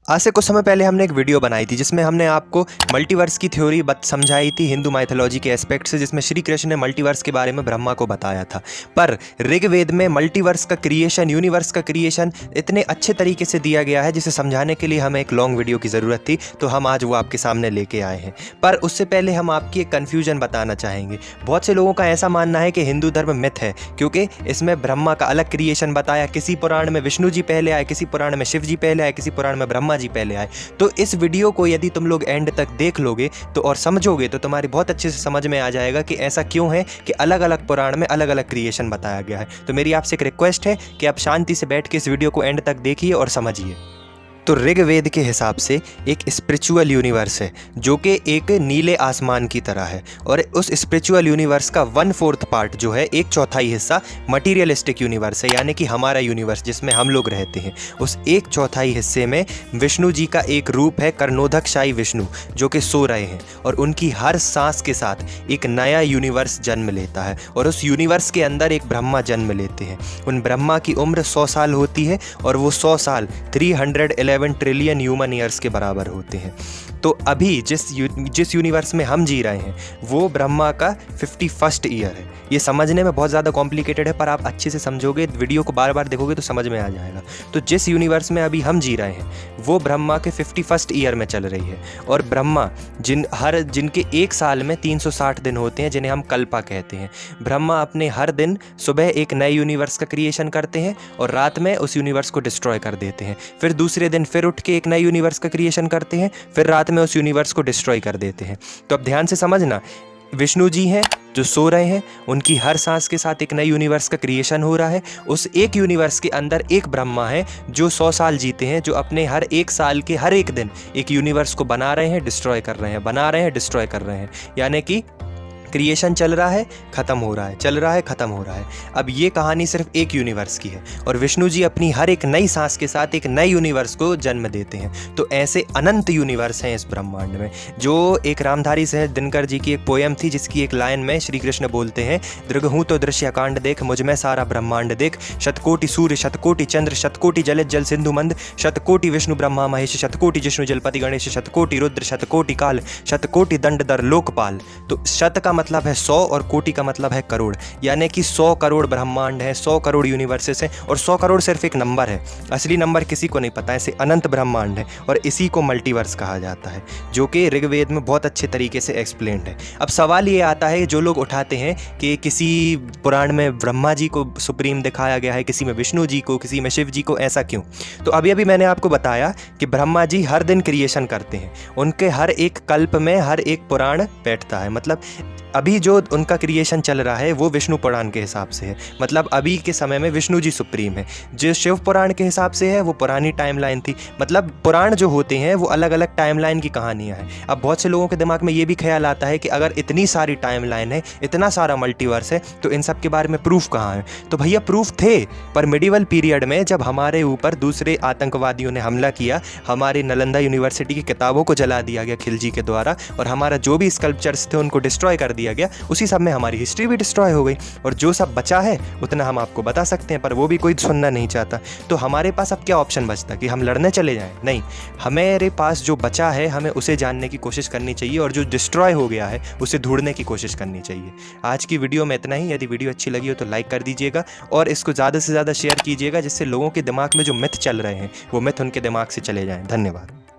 आज से कुछ समय पहले हमने एक वीडियो बनाई थी जिसमें हमने आपको मल्टीवर्स की थ्योरी समझाई थी हिंदू माइथोलॉजी के एस्पेक्ट से, जिसमें श्री कृष्ण ने मल्टीवर्स के बारे में ब्रह्मा को बताया था। पर ऋग्वेद में मल्टीवर्स का क्रिएशन, यूनिवर्स का क्रिएशन इतने अच्छे तरीके से दिया गया है जिसे समझाने के लिए हमें एक लॉन्ग वीडियो की ज़रूरत थी, तो हम आज वो आपके सामने लेके आए हैं। पर उससे पहले हम आपकी एक कन्फ्यूजन बताना चाहेंगे। बहुत से लोगों का ऐसा मानना है कि हिंदू धर्म मिथ है क्योंकि इसमें ब्रह्मा का अलग क्रिएशन बताया, किसी पुराण में विष्णु जी पहले आए, किसी पुराण में शिव जी पहले आए, किसी पुराण में ब्रह्मा जी पहले आए। तो इस वीडियो को यदि तुम लोग एंड तक देख लोगे तो और समझोगे तो तुम्हारी बहुत अच्छे से समझ में आ जाएगा कि ऐसा क्यों है कि अलग अलग पुराण में अलग अलग क्रिएशन बताया गया है। तो मेरी आपसे एक रिक्वेस्ट है कि आप शांति से बैठ के इस वीडियो को एंड तक देखिए और समझिए। तो ऋग्वेद के हिसाब से एक स्पिरिचुअल यूनिवर्स है जो कि एक नीले आसमान की तरह है, और उस स्पिरिचुअल यूनिवर्स का 1/4 पार्ट जो है, 1/4 हिस्सा मटीरियलिस्टिक यूनिवर्स है, यानी कि हमारा यूनिवर्स जिसमें हम लोग रहते हैं। उस 1/4 हिस्से में विष्णु जी का एक रूप है, कर्णोदकशायी विष्णु, जो कि सो रहे हैं, और उनकी हर सांस के साथ एक नया यूनिवर्स जन्म लेता है, और उस यूनिवर्स के अंदर एक ब्रह्मा जन्म लेते हैं। उन ब्रह्मा की उम्र 100 साल होती है, और वो 100 साल 311 ट्रिलियन ह्यूमन ईयर्स के बराबर होते हैं। तो अभी जिस यूनिवर्स में हम जी रहे हैं वो ब्रह्मा का 51st ईयर है। ये समझने में बहुत ज़्यादा कॉम्प्लिकेटेड है, पर आप अच्छे से समझोगे, वीडियो को बार बार देखोगे तो समझ में आ जाएगा। तो जिस यूनिवर्स में अभी हम जी रहे हैं वो ब्रह्मा के 51st ईयर में चल रही है, और ब्रह्मा जिनके एक साल में 360 दिन होते हैं, जिन्हें हम कल्पा कहते हैं। ब्रह्मा अपने हर दिन सुबह एक नए यूनिवर्स का क्रिएशन करते हैं और रात में उस यूनिवर्स को डिस्ट्रॉय कर देते हैं। फिर दूसरे दिन फिर उठ के एक नए यूनिवर्स का क्रिएशन करते हैं, फिर रात में उस यूनिवर्स को डिस्ट्रॉय कर देते हैं। तो अब ध्यान से समझना, विष्णु जी हैं जो सो रहे हैं, उनकी हर सांस के साथ एक नए यूनिवर्स का क्रिएशन हो रहा है। उस एक यूनिवर्स के अंदर एक ब्रह्मा है जो 100 साल जीते हैं, जो अपने हर एक साल के हर एक दिन एक यूनिवर्स को बना रहे हैं, डिस्ट्रॉय कर रहे हैं, बना रहे हैं, डिस्ट्रॉय कर रहे हैं, यानी कि क्रिएशन चल रहा है, ख़त्म हो रहा है, चल रहा है, ख़त्म हो रहा है। अब ये कहानी सिर्फ एक यूनिवर्स की है, और विष्णु जी अपनी हर एक नई सांस के साथ एक नए यूनिवर्स को जन्म देते हैं। तो ऐसे अनंत यूनिवर्स हैं इस ब्रह्मांड में। जो एक रामधारी सहज दिनकर जी की एक पोएम थी जिसकी एक लाइन में श्री कृष्ण बोलते हैं, दृगहूँ तो दृश्य कांड देख, मुझमें सारा ब्रह्मांड देख, शतकोटि सूर्य शतकोटि चंद्र, शतकोटि जलित जल सिंधु मंद, शतकोटि विष्णु ब्रह्मा महेश, शतकोटि जिष्णु जलपति गणेश, शतकोटि रुद्र शतकोटि काल, शतकोटि दंड दर लोकपाल। तो शत का मतलब है 100 और कोटि का मतलब है करोड़, यानी कि 100 करोड़ ब्रह्मांड है, 100 करोड़ यूनिवर्सेस हैं, और 100 करोड़ सिर्फ एक नंबर है, असली नंबर किसी को नहीं पता। ऐसे अनंत ब्रह्मांड है, और इसी को मल्टीवर्स कहा जाता है, जो कि ऋग्वेद में बहुत अच्छे तरीके से एक्सप्लेन्ड है। अब सवाल ये आता है, जो लोग उठाते हैं कि किसी पुराण में ब्रह्मा जी को सुप्रीम दिखाया गया है, किसी में विष्णु जी को, किसी में शिव जी को, ऐसा क्यों? तो अभी मैंने आपको बताया कि ब्रह्मा जी हर दिन क्रिएशन करते हैं, उनके हर एक कल्प में हर एक पुराण बैठता है। मतलब अभी जो उनका क्रिएशन चल रहा है वो विष्णु पुराण के हिसाब से है, मतलब अभी के समय में विष्णु जी सुप्रीम है। जो शिव पुराण के हिसाब से है वो पुरानी टाइमलाइन थी। मतलब पुराण जो होते हैं वो अलग अलग टाइमलाइन की कहानियां हैं। अब बहुत से लोगों के दिमाग में ये भी ख्याल आता है कि अगर इतनी सारी टाइमलाइन है, इतना सारा मल्टीवर्स है, तो इन सब के बारे में प्रूफ कहाँ है? तो भैया प्रूफ थे, पर मिडिवल पीरियड में जब हमारे ऊपर दूसरे आतंकवादियों ने हमला किया, हमारी नालंदा यूनिवर्सिटी की किताबों को जला दिया गया खिलजी के द्वारा, और हमारा जो भी स्कल्पचर्स थे उनको डिस्ट्रॉय कर दिया गया, उसी सब में हमारी हिस्ट्री भी डिस्ट्रॉय हो गई। और जो सब बचा है उतना हम आपको बता सकते हैं, पर वो भी कोई सुनना नहीं चाहता। तो हमारे पास अब क्या ऑप्शन बचता कि हम लड़ने चले जाएं? नहीं, हमारे पास जो बचा है हमें उसे जानने की कोशिश करनी चाहिए, और जो डिस्ट्रॉय हो गया है उसे ढूंढने की कोशिश करनी चाहिए। आज की वीडियो में इतना ही। यदि वीडियो अच्छी लगी हो तो लाइक कर दीजिएगा, और इसको ज़्यादा से ज़्यादा शेयर कीजिएगा, जिससे लोगों के दिमाग में जो मिथ चल रहे हैं वो मिथ उनके दिमाग से चले जाएँ। धन्यवाद।